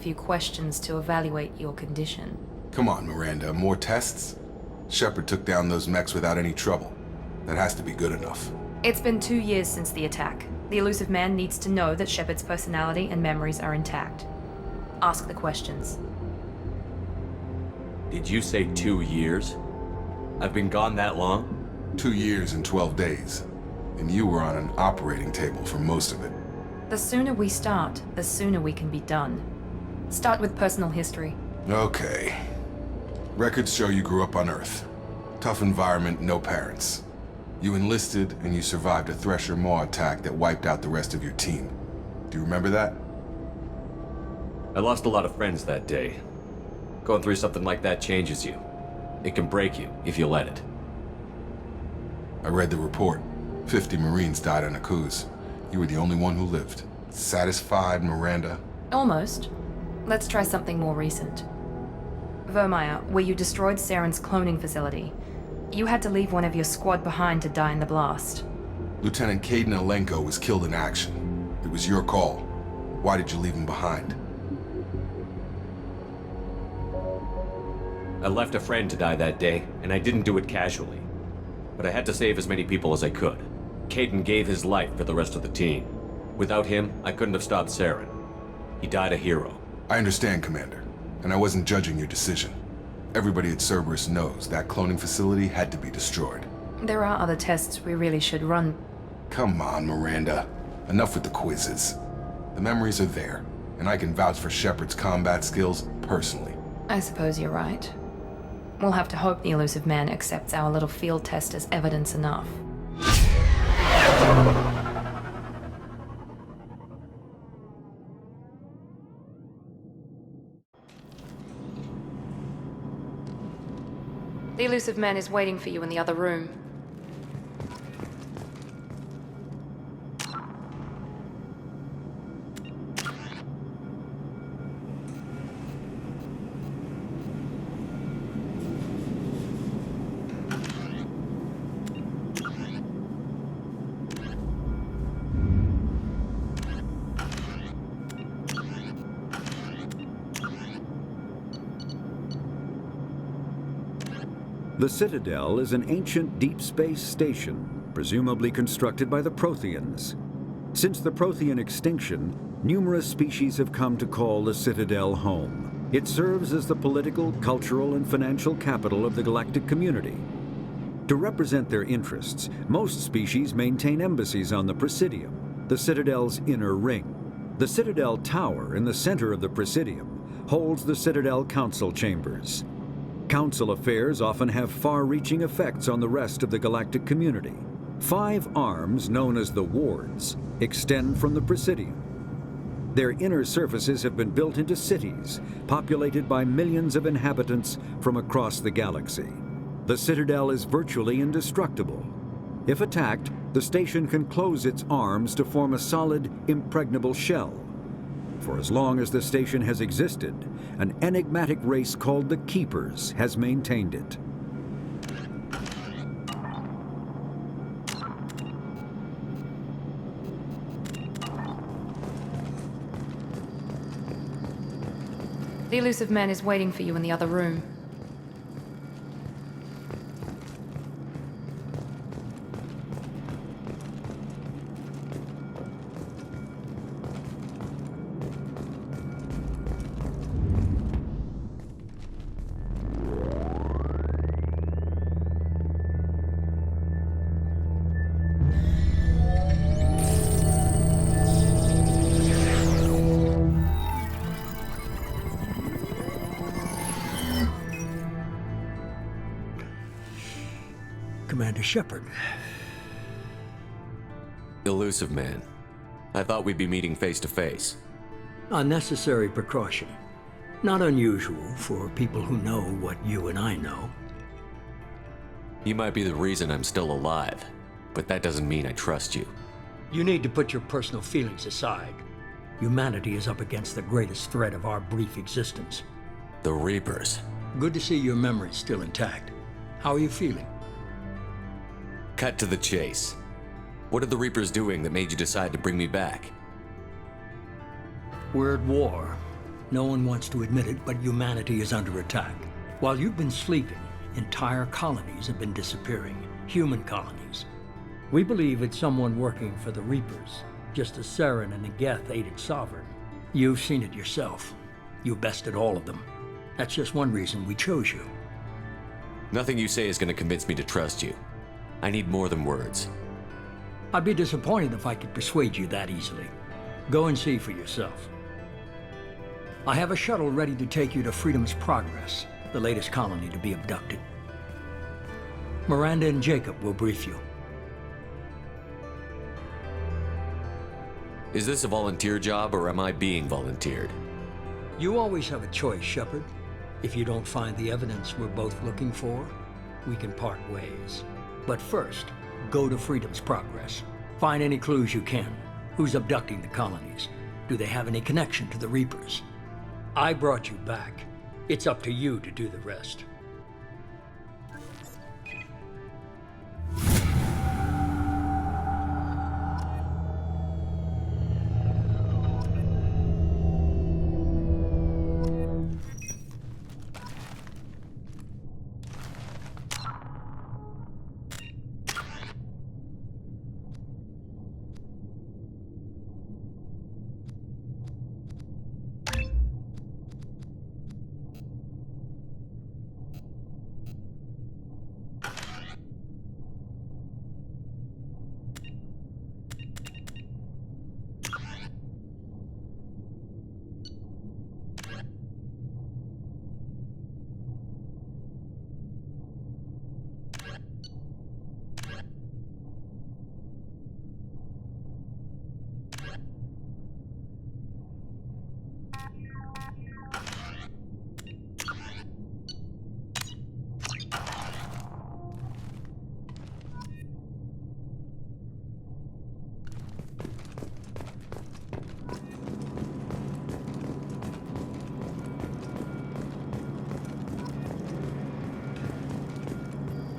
few questions to evaluate your condition. Come on, Miranda, more tests? Shepard took down those mechs without any trouble. That has to be good enough. It's been 2 years since the attack. The elusive man needs to know that Shepard's personality and memories are intact. Ask the questions. Did you say 2 years? I've been gone that long? 2 years and 12 days. And you were on an operating table for most of it. The sooner we start, the sooner we can be done. Start with personal history. Okay. Records show you grew up on Earth. Tough environment, no parents. You enlisted and you survived a Thresher Maw attack that wiped out the rest of your team. Do you remember that? I lost a lot of friends that day. Going through something like that changes you. It can break you if you let it. I read the report. 50 Marines died on a cruise. You were the only one who lived. Satisfied, Miranda? Almost. Let's try something more recent. Vermeer, where you destroyed Saren's cloning facility. You had to leave one of your squad behind to die in the blast. Lieutenant Caden Alenko was killed in action. It was your call. Why did you leave him behind? I left a friend to die that day, and I didn't do it casually. But I had to save as many people as I could. Caden gave his life for the rest of the team. Without him, I couldn't have stopped Saren. He died a hero. I understand, Commander, and I wasn't judging your decision. Everybody at Cerberus knows that cloning facility had to be destroyed. There are other tests we really should run. Come on, Miranda. Enough with the quizzes. The memories are there, and I can vouch for Shepard's combat skills personally. I suppose you're right. We'll have to hope the elusive man accepts our little field test as evidence enough. The elusive man is waiting for you in the other room. The Citadel is an ancient deep space station, presumably constructed by the Protheans. Since the Prothean extinction, numerous species have come to call the Citadel home. It serves as the political, cultural, and financial capital of the galactic community. To represent their interests, most species maintain embassies on the Presidium, the Citadel's inner ring. The Citadel Tower in the center of the Presidium holds the Citadel Council Chambers. Council affairs often have far-reaching effects on the rest of the galactic community. 5 arms, known as the Wards, extend from the Presidium. Their inner surfaces have been built into cities, populated by millions of inhabitants from across the galaxy. The Citadel is virtually indestructible. If attacked, the station can close its arms to form a solid, impregnable shell. For as long as the station has existed, an enigmatic race called the Keepers has maintained it. The elusive man is waiting for you in the other room. Commander Shepard. Elusive man. I thought we'd be meeting face to face. A necessary precaution. Not unusual for people who know what you and I know. You might be the reason I'm still alive, but that doesn't mean I trust you. You need to put your personal feelings aside. Humanity is up against the greatest threat of our brief existence. The Reapers. Good to see your memory's still intact. How are you feeling? Cut to the chase. What are the Reapers doing that made you decide to bring me back? We're at war. No one wants to admit it, but humanity is under attack. While you've been sleeping, entire colonies have been disappearing. Human colonies. We believe it's someone working for the Reapers, just as Saren and Geth aided Sovereign. You've seen it yourself. You bested all of them. That's just one reason we chose you. Nothing you say is going to convince me to trust you. I need more than words. I'd be disappointed if I could persuade you that easily. Go and see for yourself. I have a shuttle ready to take you to Freedom's Progress, the latest colony to be abducted. Miranda and Jacob will brief you. Is this a volunteer job, or am I being volunteered? You always have a choice, Shepard. If you don't find the evidence we're both looking for, we can part ways. But first, go to Freedom's Progress. Find any clues you can. Who's abducting the colonies? Do they have any connection to the Reapers? I brought you back. It's up to you to do the rest.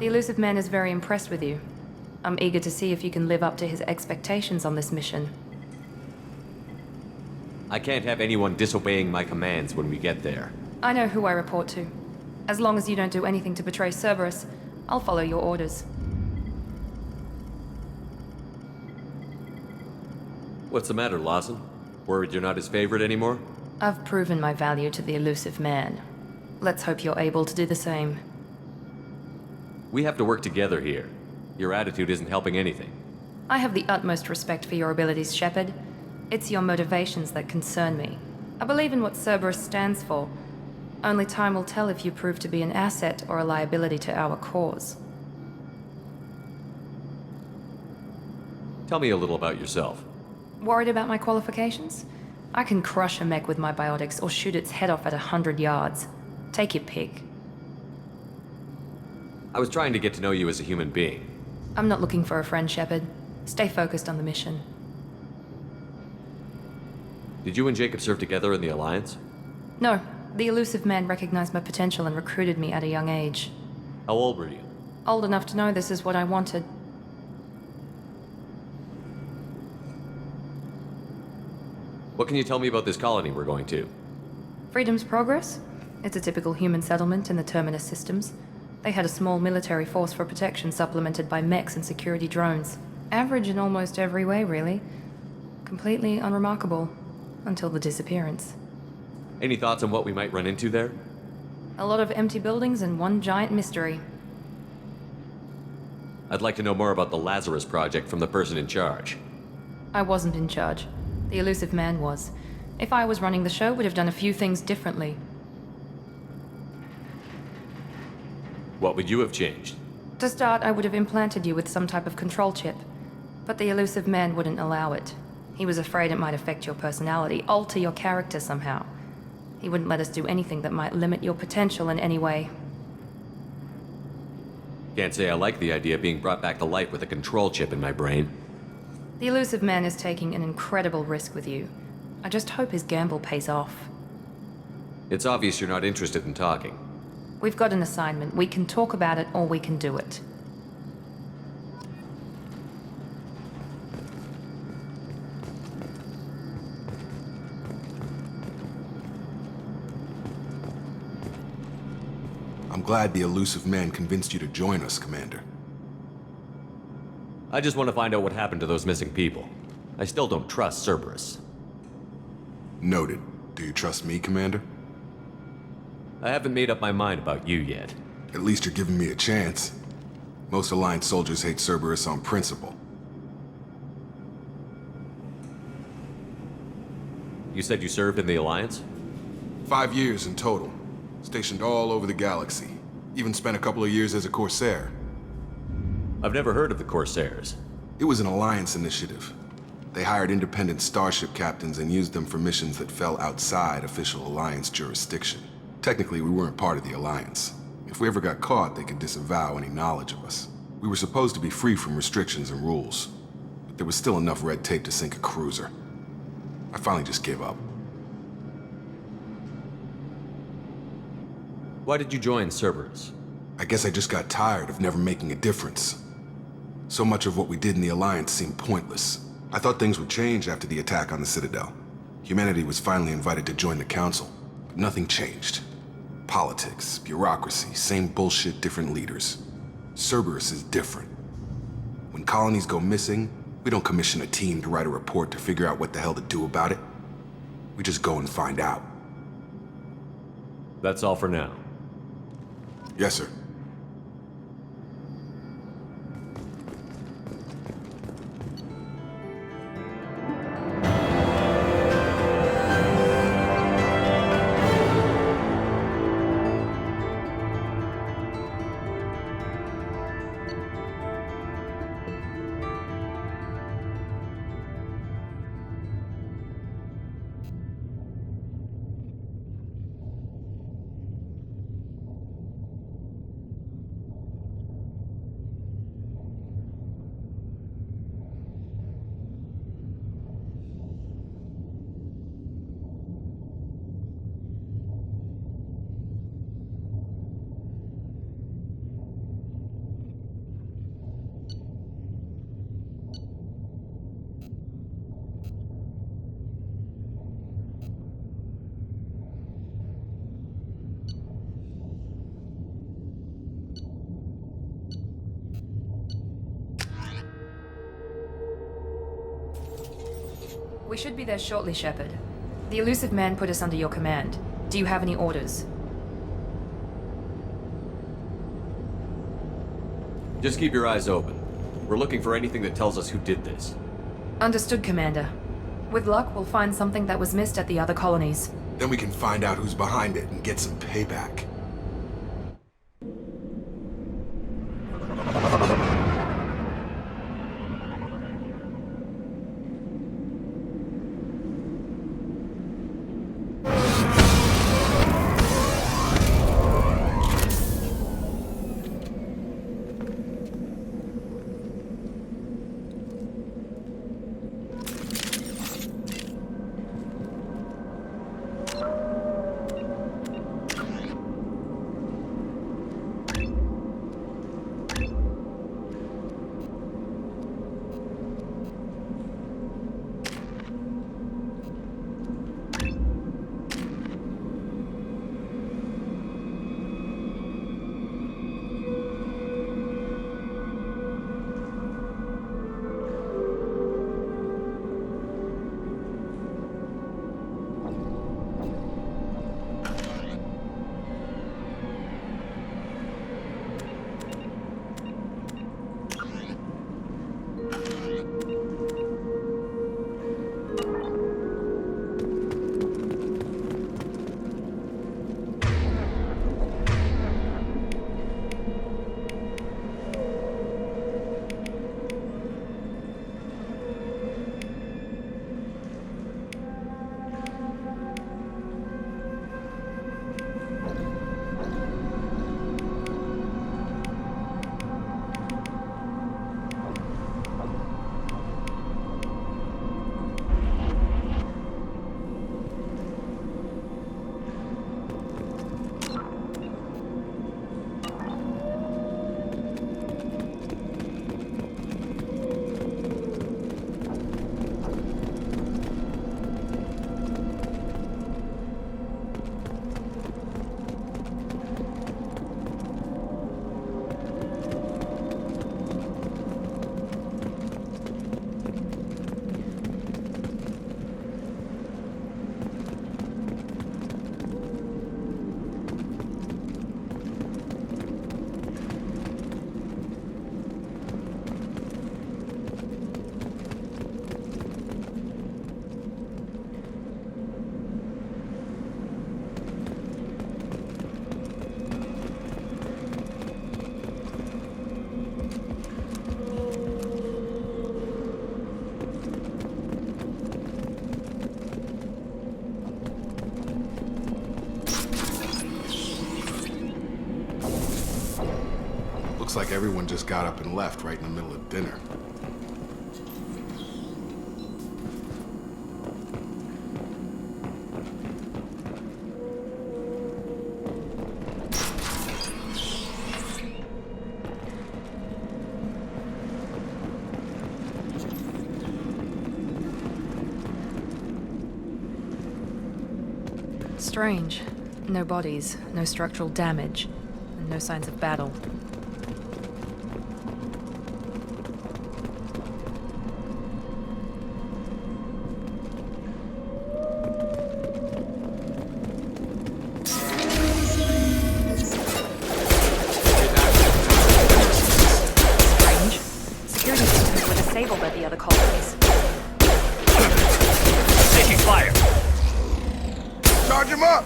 The elusive man is very impressed with you. I'm eager to see if you can live up to his expectations on this mission. I can't have anyone disobeying my commands when we get there. I know who I report to. As long as you don't do anything to betray Cerberus, I'll follow your orders. What's the matter, Lawson? Worried you're not his favorite anymore? I've proven my value to the elusive man. Let's hope you're able to do the same. We have to work together here. Your attitude isn't helping anything. I have the utmost respect for your abilities, Shepard. It's your motivations that concern me. I believe in what Cerberus stands for. Only time will tell if you prove to be an asset or a liability to our cause. Tell me a little about yourself. Worried about my qualifications? I can crush a mech with my biotics or shoot its head off at 100 yards. Take your pick. I was trying to get to know you as a human being. I'm not looking for a friend, Shepard. Stay focused on the mission. Did you and Jacob serve together in the Alliance? No, the elusive man recognized my potential and recruited me at a young age. How old were you? Old enough to know this is what I wanted. What can you tell me about this colony we're going to? Freedom's Progress? It's a typical human settlement in the Terminus systems. They had a small military force for protection supplemented by mechs and security drones. Average in almost every way, really. Completely unremarkable. Until the disappearance. Any thoughts on what we might run into there? A lot of empty buildings and one giant mystery. I'd like to know more about the Lazarus Project from the person in charge. I wasn't in charge. The elusive man was. If I was running the show, would have done a few things differently. What would you have changed? To start, I would have implanted you with some type of control chip. But the elusive man wouldn't allow it. He was afraid it might affect your personality, alter your character somehow. He wouldn't let us do anything that might limit your potential in any way. Can't say I like the idea of being brought back to life with a control chip in my brain. The elusive man is taking an incredible risk with you. I just hope his gamble pays off. It's obvious you're not interested in talking. We've got an assignment. We can talk about it or we can do it. I'm glad the elusive man convinced you to join us, Commander. I just want to find out what happened to those missing people. I still don't trust Cerberus. Noted. Do you trust me, Commander? I haven't made up my mind about you yet. At least you're giving me a chance. Most Alliance soldiers hate Cerberus on principle. You said you served in the Alliance? 5 years in total. Stationed all over the galaxy. Even spent a couple of years as a Corsair. I've never heard of the Corsairs. It was an Alliance initiative. They hired independent starship captains and used them for missions that fell outside official Alliance jurisdiction. Technically, we weren't part of the Alliance. If we ever got caught, they could disavow any knowledge of us. We were supposed to be free from restrictions and rules, but there was still enough red tape to sink a cruiser. I finally just gave up. Why did you join Cerberus? I guess I just got tired of never making a difference. So much of what we did in the Alliance seemed pointless. I thought things would change after the attack on the Citadel. Humanity was finally invited to join the Council, but nothing changed. Politics, bureaucracy, same bullshit, different leaders. Cerberus is different. When colonies go missing, we don't commission a team to write a report to figure out what the hell to do about it. We just go and find out. That's all for now. Yes, sir. We should be there shortly, Shepard. The elusive man put us under your command. Do you have any orders? Just keep your eyes open. We're looking for anything that tells us who did this. Understood, Commander. With luck, we'll find something that was missed at the other colonies. Then we can find out who's behind it and get some payback. Looks like everyone just got up and left right in the middle of dinner. Strange. No bodies, no structural damage, and no signs of battle. Strange. Security systems were disabled at the other colonies. Taking fire! Charge him up!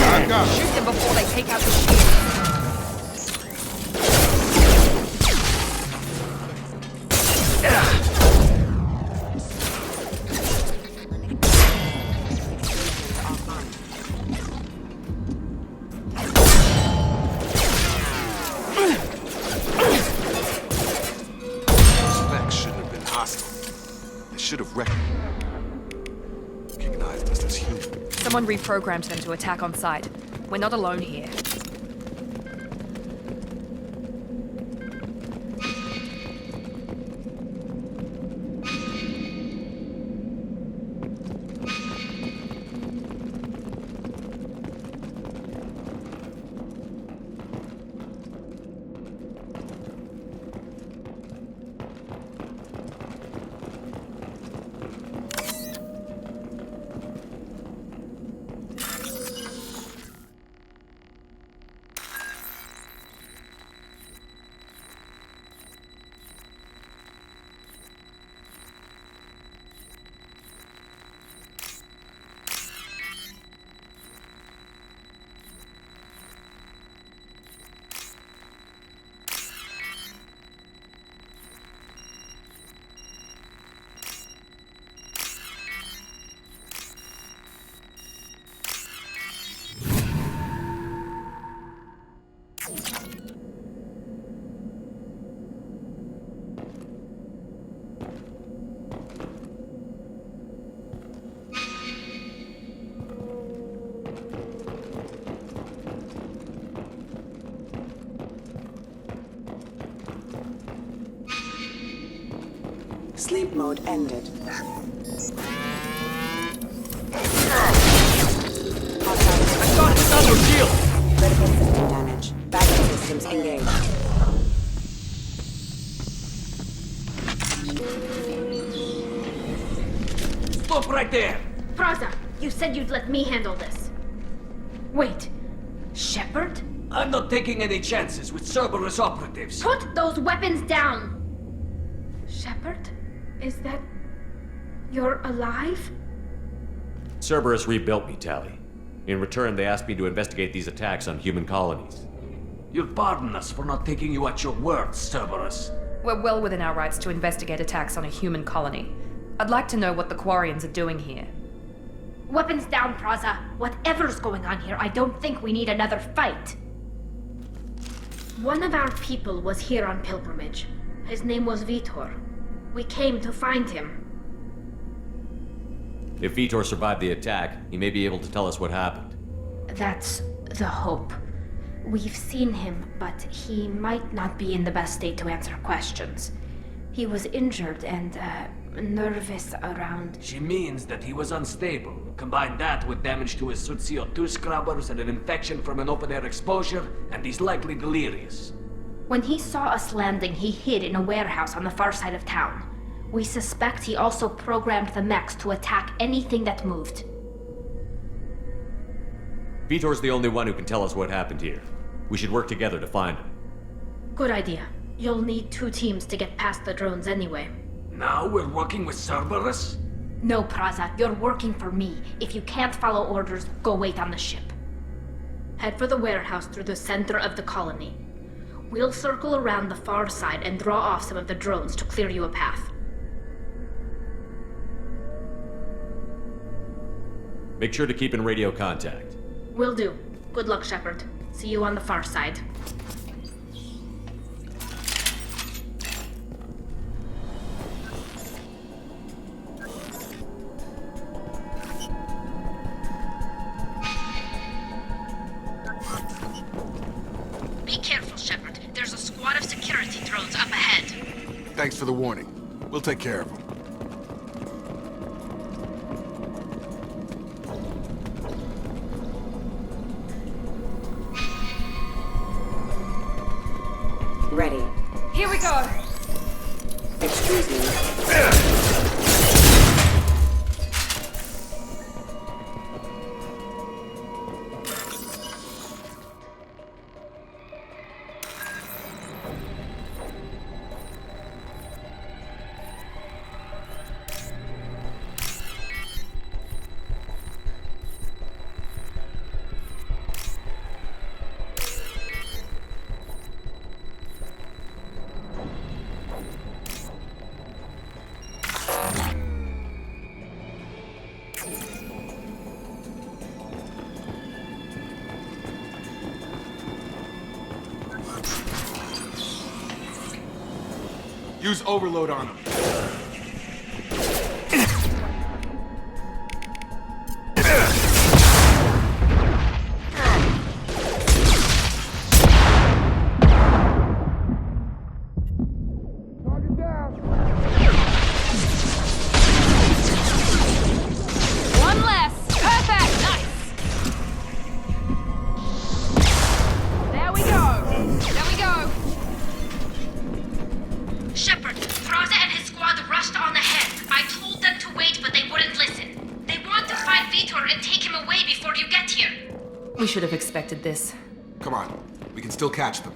I got him. Shoot them before they take out the shield. Specs shouldn't have been hostile. They should have recognized us as human. Someone reprogrammed them to attack on sight. We're not alone here. Sleep mode ended. Another shield! Critical system damage. Backup systems engaged. Stop right there! Praza, you said you'd let me handle this. Wait, Shepard? I'm not taking any chances with Cerberus operatives. Put those weapons down! Shepard? Is that... you're alive? Cerberus rebuilt me, Tally. In return, they asked me to investigate these attacks on human colonies. You'll pardon us for not taking you at your word, Cerberus. We're well within our rights to investigate attacks on a human colony. I'd like to know what the Quarians are doing here. Weapons down, Praza. Whatever's going on here, I don't think we need another fight. One of our people was here on pilgrimage. His name was Vitor. We came to find him. If Vitor survived the attack, he may be able to tell us what happened. That's the hope. We've seen him, but he might not be in the best state to answer questions. He was injured and, nervous around... She means that he was unstable. Combine that with damage to his suit CO2 scrubbers and an infection from an open-air exposure, and he's likely delirious. When he saw us landing, he hid in a warehouse on the far side of town. We suspect he also programmed the mechs to attack anything that moved. Vitor's the only one who can tell us what happened here. We should work together to find him. Good idea. You'll need 2 teams to get past the drones anyway. Now we're working with Cerberus? No, Praza, you're working for me. If you can't follow orders, go wait on the ship. Head for the warehouse through the center of the colony. We'll circle around the far side and draw off some of the drones to clear you a path. Make sure to keep in radio contact. Will do. Good luck, Shepard. See you on the far side. Be careful, Shepard. There's a squad of security drones up ahead. Thanks for the warning. We'll take care of them. Ready. Here we go! Excuse me. Use overload on them. One less! Perfect! Nice! There we go! There we go! Shepard, Thraza and his squad rushed on ahead. I told them to wait, but they wouldn't listen. They want to find Vitor and take him away before you get here. We should have expected this. Come on. We can still catch them.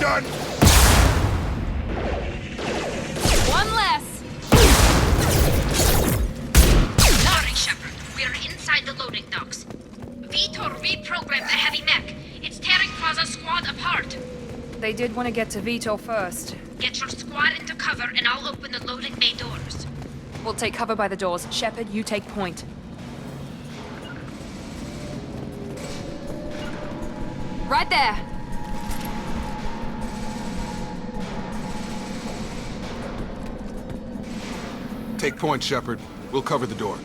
Done! One less! Sorry, Shepard. We're inside the loading docks. Vitor reprogrammed the heavy mech. It's tearing Thraza's squad apart. They did want to get to Vitor first. Get your squad into cover and I'll open the loading bay doors. We'll take cover by the doors. Shepard, you take point. Right there! Take point, Shepard. We'll cover the door.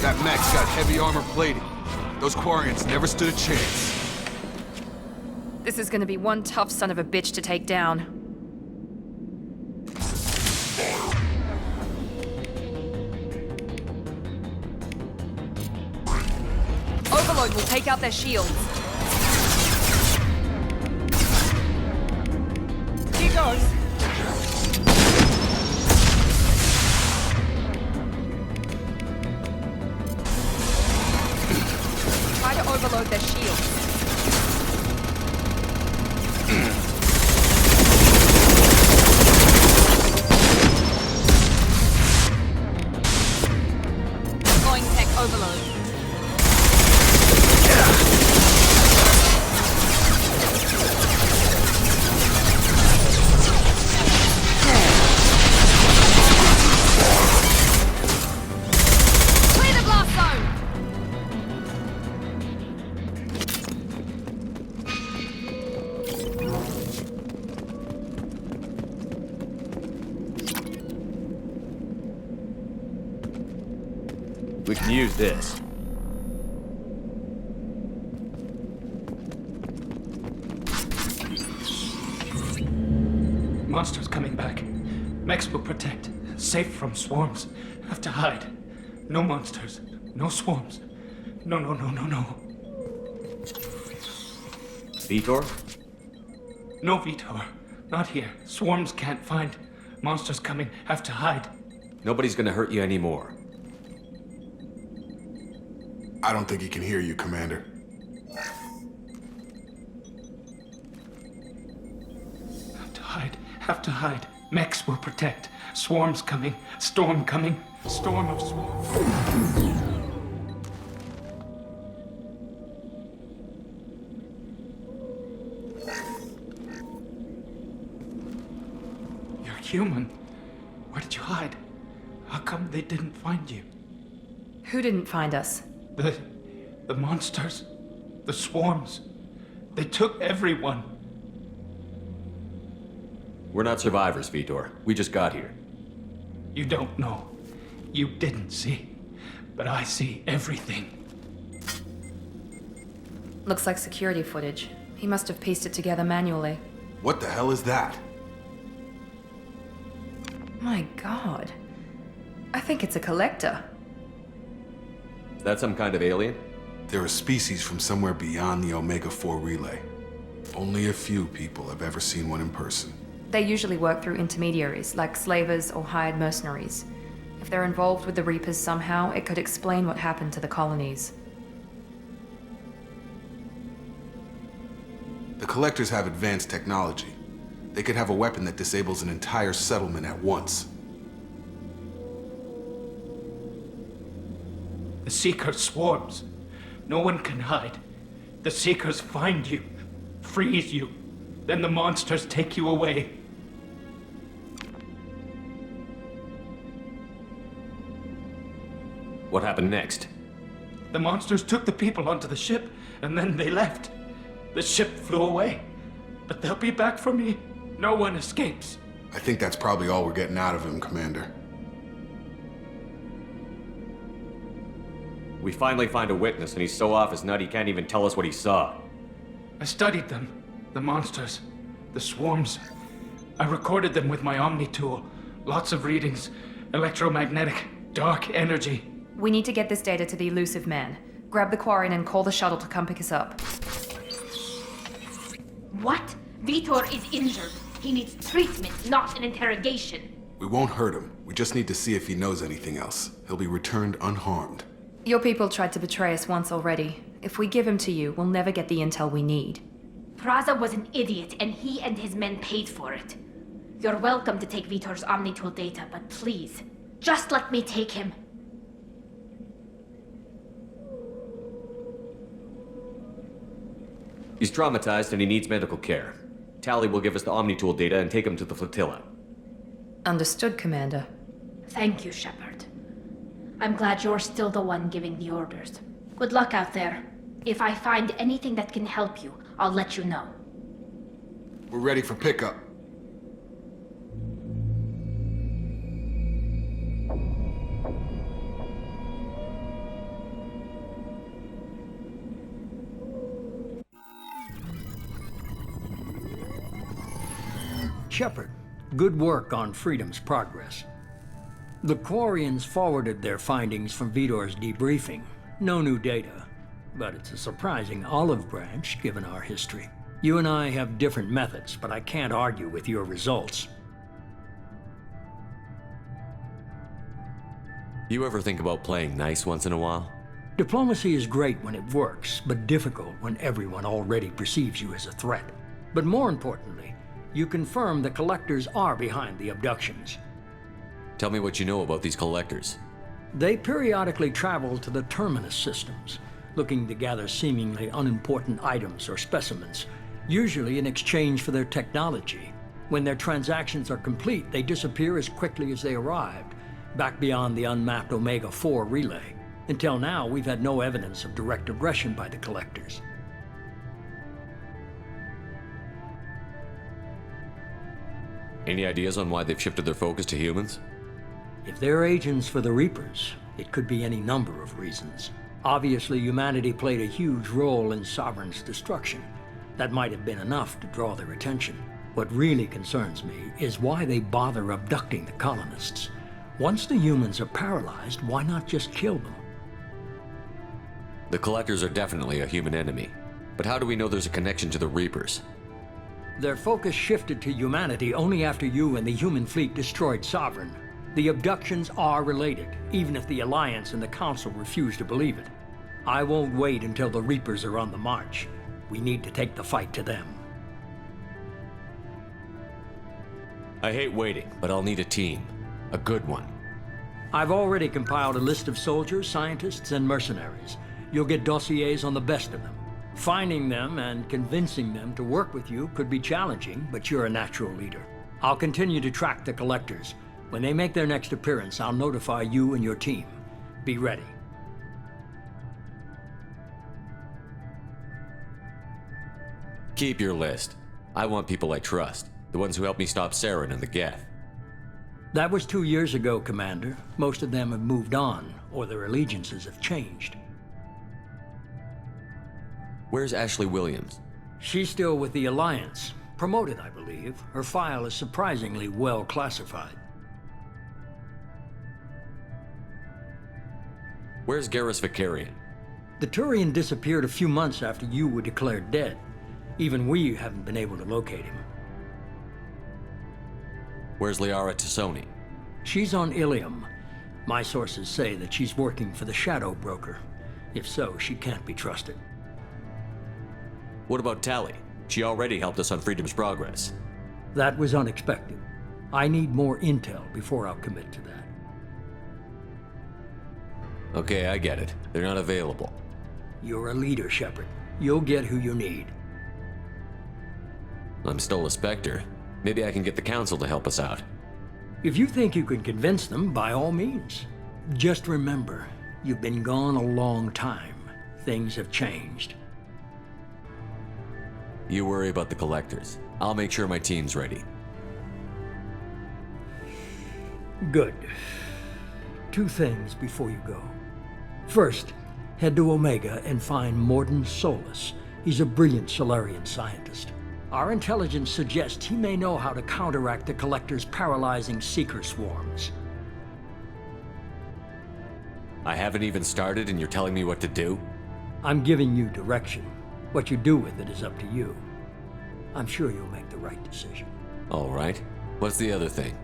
That mech's got heavy armor plating. Those Quarians never stood a chance. This is gonna be one tough son of a bitch to take down. Overload will take out their shields. Here goes. Try to overload their shields. Deploying tech overload. Clear the blast zone! Use this. Monsters coming back. Mechs will protect. Safe from swarms. Have to hide. No monsters. No swarms. No. Vitor? No Vitor. Not here. Swarms can't find. Monsters coming. Have to hide. Nobody's gonna hurt you anymore. I don't think he can hear you, Commander. Have to hide. Mechs will protect. Swarms coming. Storm coming. Storm of swarms. You're human. Where did you hide? How come they didn't find you? Who didn't find us? The monsters. The swarms. They took everyone. We're not survivors, Vitor. We just got here. You don't know. You didn't see. But I see everything. Looks like security footage. He must have pieced it together manually. What the hell is that? My god. I think it's a collector. Is that some kind of alien? They're a species from somewhere beyond the Omega-4 relay. Only a few people have ever seen one in person. They usually work through intermediaries, like slavers or hired mercenaries. If they're involved with the Reapers somehow, it could explain what happened to the colonies. The Collectors have advanced technology. They could have a weapon that disables an entire settlement at once. The Seeker swarms. No one can hide. The Seekers find you, freeze you. Then the monsters take you away. What happened next? The monsters took the people onto the ship, and then they left. The ship flew away. But they'll be back for me. No one escapes. I think that's probably all we're getting out of him, Commander. We finally find a witness, and he's so off his nut he can't even tell us what he saw. I studied them. The monsters. The swarms. I recorded them with my Omni tool. Lots of readings. Electromagnetic. Dark energy. We need to get this data to the elusive man. Grab the Quarian and call the shuttle to come pick us up. What? Vitor is injured. He needs treatment, not an interrogation. We won't hurt him. We just need to see if he knows anything else. He'll be returned unharmed. Your people tried to betray us once already. If we give him to you, we'll never get the intel we need. Praza was an idiot, and he and his men paid for it. You're welcome to take Vitor's Omnitool data, but please, just let me take him. He's traumatized and he needs medical care. Tally will give us the Omnitool data and take him to the flotilla. Understood, Commander. Thank you, Shepard. I'm glad you're still the one giving the orders. Good luck out there. If I find anything that can help you, I'll let you know. We're ready for pickup. Shepard, good work on Freedom's progress. The Quarians forwarded their findings from Vitor's debriefing. No new data, but it's a surprising olive branch given our history. You and I have different methods, but I can't argue with your results. You ever think about playing nice once in a while? Diplomacy is great when it works, but difficult when everyone already perceives you as a threat. But more importantly, you confirm the Collectors are behind the abductions. Tell me what you know about these Collectors. They periodically travel to the Terminus systems, looking to gather seemingly unimportant items or specimens, usually in exchange for their technology. When their transactions are complete, they disappear as quickly as they arrived, back beyond the unmapped Omega-4 relay. Until now, we've had no evidence of direct aggression by the Collectors. Any ideas on why they've shifted their focus to humans? If they're agents for the Reapers, It could be any number of reasons. Obviously, humanity played a huge role in Sovereign's destruction. That might have been enough to draw their attention. What really concerns me is why they bother abducting the colonists. Once the humans are paralyzed, why not just kill them? The Collectors are definitely a human enemy. But how do we know there's a connection to the Reapers? Their focus shifted to humanity only after you and the human fleet destroyed Sovereign. The abductions are related, even if the Alliance and the Council refuse to believe it. I won't wait until the Reapers are on the march. We need to take the fight to them. I hate waiting, but I'll need a team. A good one. I've already compiled a list of soldiers, scientists, and mercenaries. You'll get dossiers on the best of them. Finding them and convincing them to work with you could be challenging, but you're a natural leader. I'll continue to track the Collectors. When they make their next appearance, I'll notify you and your team. Be ready. Keep your list. I want people I trust. The ones who helped me stop Saren and the Geth. That was 2 years ago, Commander. Most of them have moved on, or their allegiances have changed. Where's Ashley Williams? She's still with the Alliance. Promoted, I believe. Her file is surprisingly well classified. Where's Garrus Vicarian? The Turian disappeared a few months after you were declared dead. Even we haven't been able to locate him. Where's Liara Tassoni? She's on Ilium. My sources say that she's working for the Shadow Broker. If so, she can't be trusted. What about Tali? She already helped us on Freedom's Progress. That was unexpected. I need more intel before I'll commit to that. Okay, I get it. They're not available. You're a leader, Shepard. You'll get who you need. I'm still a Spectre. Maybe I can get the Council to help us out. If you think you can convince them, by all means. Just remember, you've been gone a long time. Things have changed. You worry about the Collectors. I'll make sure my team's ready. Good. 2 things before you go. First, head to Omega and find Morden Solus. He's a brilliant Solarian scientist. Our intelligence suggests he may know how to counteract the Collector's paralyzing Seeker swarms. I haven't even started and you're telling me what to do? I'm giving you direction. What you do with it is up to you. I'm sure you'll make the right decision. All right. What's the other thing?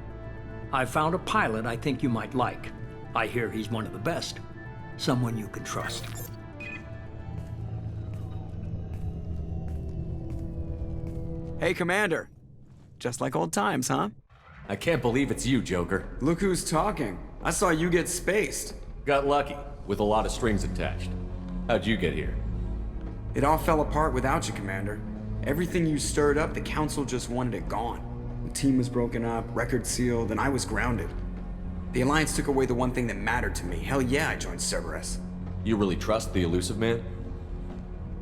I found a pilot I think you might like. I hear he's one of the best. Someone you can trust. Hey, Commander. Just like old times, huh? I can't believe it's you, Joker. Look who's talking. I saw you get spaced. Got lucky, with a lot of strings attached. How'd you get here? It all fell apart without you, Commander. Everything you stirred up, the Council just wanted it gone. The team was broken up, record sealed, and I was grounded. The Alliance took away the one thing that mattered to me. Hell yeah, I joined Cerberus. You really trust the Elusive Man?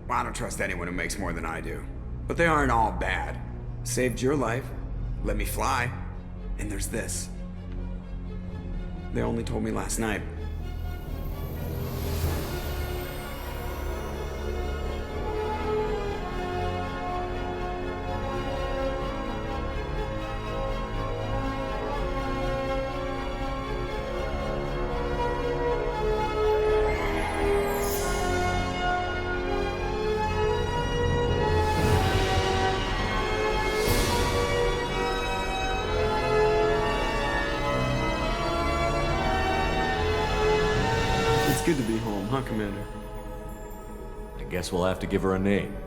Well, I don't trust anyone who makes more than I do. But they aren't all bad. Saved your life, let me fly, and there's this. They only told me last night. It's good to be home, huh, Commander? I guess we'll have to give her a name.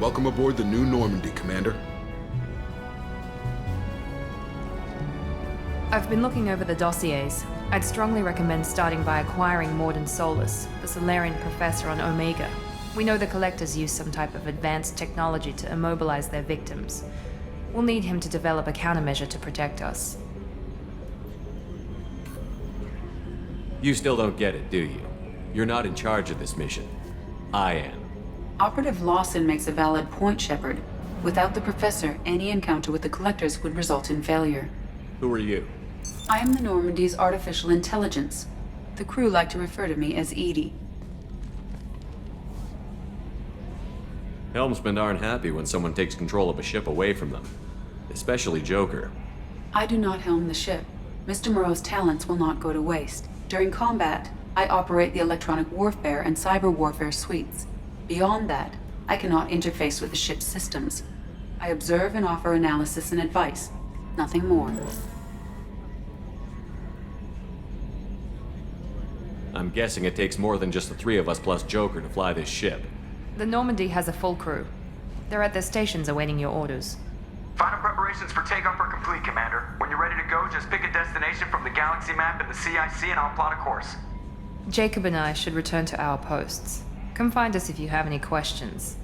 Welcome aboard the new Normandy, Commander. I've been looking over the dossiers. I'd strongly recommend starting by acquiring Morden Solus, the Solarian professor on Omega. We know the Collectors use some type of advanced technology to immobilize their victims. We'll need him to develop a countermeasure to protect us. You still don't get it, do you? You're not in charge of this mission. I am. Operative Lawson makes a valid point, Shepard. Without the Professor, any encounter with the Collectors would result in failure. Who are you? I am the Normandy's artificial intelligence. The crew like to refer to me as Edie. Helmsmen aren't happy when someone takes control of a ship away from them. Especially Joker. I do not helm the ship. Mr. Moreau's talents will not go to waste. During combat, I operate the electronic warfare and cyber warfare suites. Beyond that, I cannot interface with the ship's systems. I observe and offer analysis and advice. Nothing more. I'm guessing it takes more than just the three of us plus Joker to fly this ship. The Normandy has a full crew. They're at their stations awaiting your orders. Final preparations for takeoff are complete, Commander. When you're ready to go, just pick a destination from the galaxy map in the CIC and I'll plot a course. Jacob and I should return to our posts. Come find us if you have any questions.